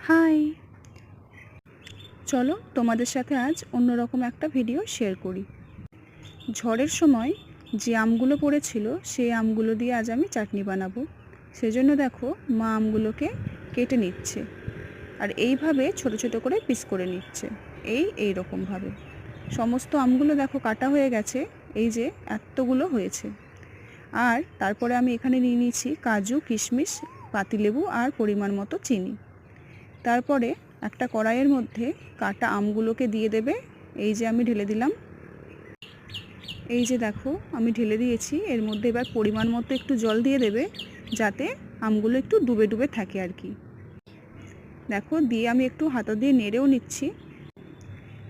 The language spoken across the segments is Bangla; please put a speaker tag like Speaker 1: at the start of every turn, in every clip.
Speaker 1: হাই, চলো তোমাদের সাথে আজ অন্যরকম একটা ভিডিও শেয়ার করি। ঝড়ের সময় যে আমগুলো পড়েছিল সেই আমগুলো দিয়ে আজ আমি চাটনি বানাবো। সেজন্য দেখো মা আমগুলোকে কেটে নিচ্ছে আর এইভাবে ছোট ছোট করে পিস করে নিচ্ছে। এই রকমভাবে সমস্ত আমগুলো দেখো কাটা হয়ে গেছে, এই যে এতগুলো হয়েছে। আর তারপরে আমি এখানে নিয়ে নিয়েছি কাজু, কিশমিশ, পাতিলেবু আর পরিমাণ মতো চিনি। তারপরে একটা কড়াইয়ের মধ্যে কাটা আমগুলোকে দিয়ে দেবে। এই যে আমি ঢেলে দিলাম, এই যে দেখো আমি ঢেলে দিয়েছি। এর মধ্যে এবার পরিমাণ মতো একটু জল দিয়ে দেবে, যাতে আমগুলো একটু ডুবে ডুবে থাকে আর কি। দেখো দিয়ে আমি একটু হাতা দিয়ে নেড়েও নিচ্ছি।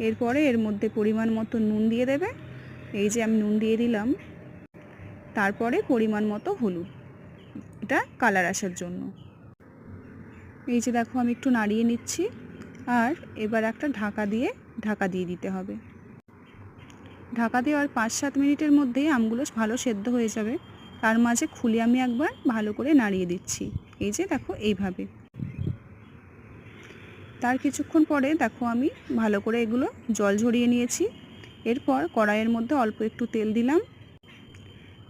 Speaker 1: এরপরে এর মধ্যে পরিমাণ মতো নুন দিয়ে দেবে। এই যে আমি নুন দিয়ে দিলাম। তারপরে পরিমাণ মতো হলুদ, এটা কালার আসার জন্য। এই যে দেখো আমি একটু নাড়িয়ে নিচ্ছি। আর এবার একটা ঢাকা দিয়ে দিতে হবে। ঢাকা দেওয়ার 5-7 মিনিটের মধ্যেই আমগুলো ভালো সেদ্ধ হয়ে যাবে। তার মাঝে খুলে আমি একবার ভালো করে নাড়িয়ে দিচ্ছি। এই যে দেখো এইভাবে। তার কিছুক্ষণ পরে দেখো আমি ভালো করে এগুলো জল ঝরিয়ে নিয়েছি। এরপর কড়াইয়ের মধ্যে অল্প একটু তেল দিলাম।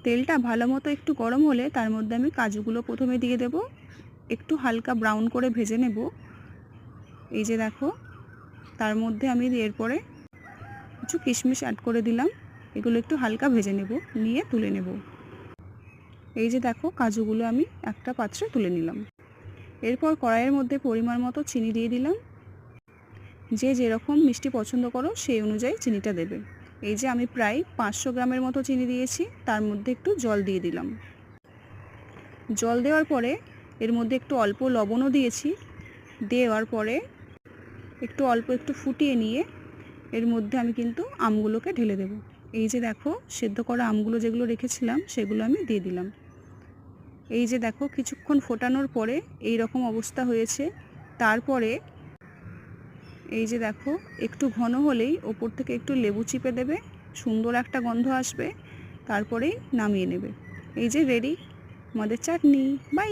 Speaker 1: তেলটা ভালো মতো একটু গরম হলে তার মধ্যে আমি কাজুগুলো প্রথমে দিয়ে দেব, একটু হালকা ব্রাউন করে ভেজে নেব। এই যে দেখো তার মধ্যে আমি এরপরে কিছু কিশমিশ অ্যাড করে দিলাম। এগুলো একটু হালকা ভেজে নেব, নিয়ে তুলে নেব। এই যে দেখো কাজুগুলো আমি একটা পাত্রে তুলে নিলাম। এরপর কড়াইয়ের মধ্যে পরিমাণ মতো চিনি দিয়ে দিলাম। যে যেরকম মিষ্টি পছন্দ করো সেই অনুযায়ী চিনিটা দেবে। এই যে আমি প্রায় 500 গ্রামের মতো চিনি দিয়েছি। তার মধ্যে একটু জল দিয়ে দিলাম। জল দেওয়ার পরে এর মধ্যে একটু অল্প লবণও দিয়েছি। দেওয়ার পরে একটু ফুটিয়ে নিয়ে এর মধ্যে আমি কিন্তু আমগুলোকে ঢেলে দেব। এই যে দেখো সেদ্ধ করা আমগুলো যেগুলো রেখেছিলাম সেগুলো আমি দিয়ে দিলাম। এই যে দেখো কিছুক্ষণ ফোটানোর পরে এই রকম অবস্থা হয়েছে। তারপরে এই যে দেখো একটু ঘন হলেই ওপর থেকে একটু লেবু চিপে দেবে, সুন্দর একটা গন্ধ আসবে। তারপরেই নামিয়ে নেবে। এই যে রেডি আমাদের চাটনি। বাই।